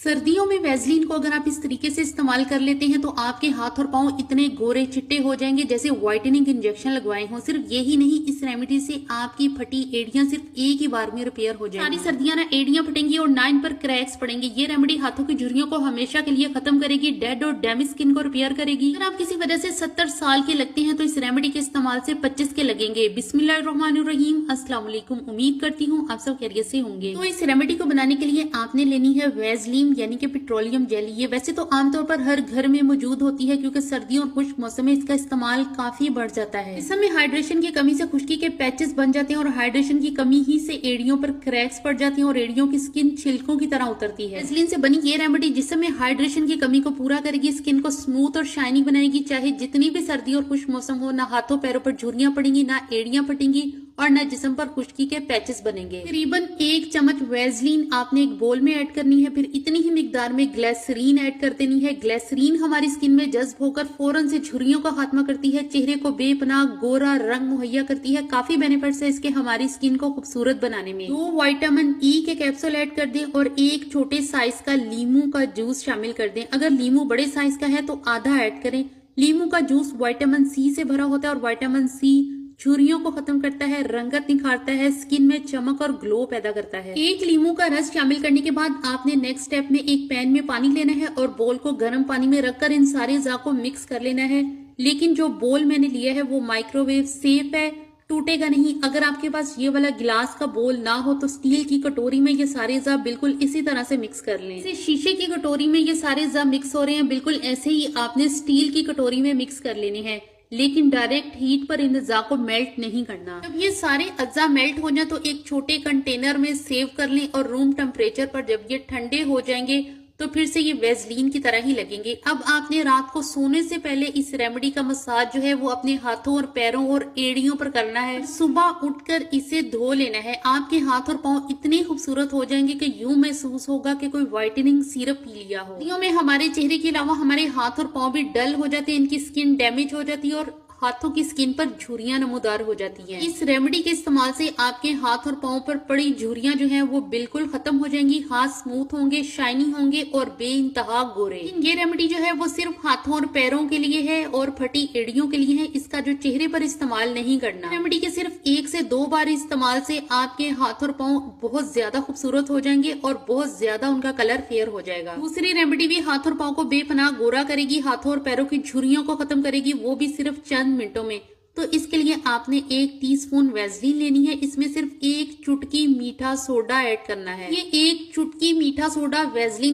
सर्दियों में वैसलीन को अगर आप इस तरीके से इस्तेमाल कर लेते हैं तो आपके हाथ और पांव इतने गोरे चिट्टे हो जाएंगे जैसे व्हाइटनिंग इंजेक्शन लगवाए हों। सिर्फ यही नहीं, इस रेमेडी से आपकी फटी एड़ियां सिर्फ एक ही बार में रिपेयर हो जाएंगी। सारी सर्दियां ना एड़ियां फटेंगी और ना इन पर क्रैक्स पड़ेंगे। ये रेमेडी हाथों की झुर्रियों को हमेशा के लिए खत्म करेगी, डेड और डैमेज स्किन को रिपेयर करेगी। अगर आप किसी वजह से 70 साल के लगते हैं तो इस रेमेडी के इस्तेमाल से 25 के लगेंगे। बिस्मिल्लाहिर्रहमानिर्रहीम, अस्सलाम वालेकुम। उम्मीद करती हूँ आप सब खैरियत से होंगे। तो इस रेमेडी को बनाने के लिए आपने लेनी है वैसलीन यानी कि पेट्रोलियम जेली। ये वैसे तो आमतौर पर हर घर में मौजूद होती है क्योंकि सर्दियों और खुश्क मौसम में इसका इस्तेमाल काफी बढ़ जाता है। इस समय हाइड्रेशन की कमी से खुश्की के पैचेस बन जाते हैं और हाइड्रेशन की कमी ही से एड़ियों पर क्रैक्स पड़ जाती हैं और एड़ियों की स्किन छिलकों की तरह उतरती है। वैसलीन से बनी ये रेमेडी जिस समय हाइड्रेशन की कमी को पूरा करेगी, स्किन को स्मूथ और शाइनी बनाएगी। चाहे जितनी भी सर्दी और खुश्क मौसम हो, ना हाथों पैरों पर झुर्रियां पड़ेंगी, ना एड़ियां फटेंगी और न जिस्म पर खुश्की के पैचेस बनेंगे। तकरीबन 1 चम्मच वैसलीन आपने एक बोल में ऐड करनी है। फिर इतनी ही मिकदार में ग्लिसरीन ऐड कर देनी है। ग्लिसरीन हमारी स्किन में जज्ब होकर फौरन से झुर्रियों का खात्मा करती है, चेहरे को बेपनाह गोरा रंग मुहैया करती है। काफी बेनिफिट्स है इसके हमारी स्किन को खूबसूरत बनाने में। 2 विटामिन ई के कैप्सूल ऐड कर दें और 1 छोटे साइज का लीमू का जूस शामिल कर दें। अगर लीमू बड़े साइज का है तो आधा ऐड करें। लीमू का जूस विटामिन सी से भरा होता है और विटामिन सी झुर्रियों को खत्म करता है, रंगत निखारता है, स्किन में चमक और ग्लो पैदा करता है। 1 लीमू का रस शामिल करने के बाद आपने नेक्स्ट स्टेप में एक पैन में पानी लेना है और बोल को गर्म पानी में रखकर इन सारे अज़ा को मिक्स कर लेना है। लेकिन जो बोल मैंने लिया है वो माइक्रोवेव सेफ है, टूटेगा नहीं। अगर आपके पास ये वाला गिलास का बोल ना हो तो स्टील की कटोरी में ये सारे अज़ा बिल्कुल इसी तरह से मिक्स कर लें। जैसे शीशे की कटोरी में ये सारे अज़ा मिक्स हो रहे हैं, बिल्कुल ऐसे ही आपने स्टील की कटोरी में मिक्स कर लेने हैं, लेकिन डायरेक्ट हीट पर इन अज़ा को मेल्ट नहीं करना। जब ये सारे अज़ा मेल्ट हो जाए तो एक छोटे कंटेनर में सेव कर लें और रूम टेम्परेचर पर जब ये ठंडे हो जाएंगे तो फिर से ये वैसलीन की तरह ही लगेंगे। अब आपने रात को सोने से पहले इस रेमेडी का मसाज जो है वो अपने हाथों और पैरों और एड़ियों पर करना है। सुबह उठकर इसे धो लेना है। आपके हाथ और पांव इतने खूबसूरत हो जाएंगे कि यूं महसूस होगा कि कोई व्हाइटनिंग सिरप पी लिया हो। सर्दियों में हमारे चेहरे के अलावा हमारे हाथ और पांव भी डल हो जाते हैं, इनकी स्किन डैमेज हो जाती है और हाथों की स्किन पर झुर्रियां नमूदार हो जाती हैं। इस रेमेडी के इस्तेमाल से आपके हाथ और पांव पर पड़ी झुर्रियां जो हैं वो बिल्कुल खत्म हो जाएंगी। हाथ स्मूथ होंगे, शाइनी होंगे और बेइंतहा गोरे। ये रेमेडी जो है वो सिर्फ हाथों और पैरों के लिए है और फटी एड़ियों के लिए है। इसका जो चेहरे पर इस्तेमाल नहीं करना। रेमेडी के सिर्फ 1 से 2 बार इस्तेमाल से आपके हाथ और पांव बहुत ज्यादा खूबसूरत हो जाएंगे और बहुत ज्यादा उनका कलर फेयर हो जाएगा। दूसरी रेमेडी भी हाथ और पांव को बेपनाह गोरा करेगी, हाथों और पैरों की झुर्रियों को खत्म करेगी, वो भी सिर्फ चंद मिनटों में। तो इसके लिए आपने 1 टीस्पून वैसलीन लेनी है। इसमें सिर्फ 1 चुटकी मीठा सोडा ऐड करना है। ये 1 चुटकी मीठा सोडा वैसलीन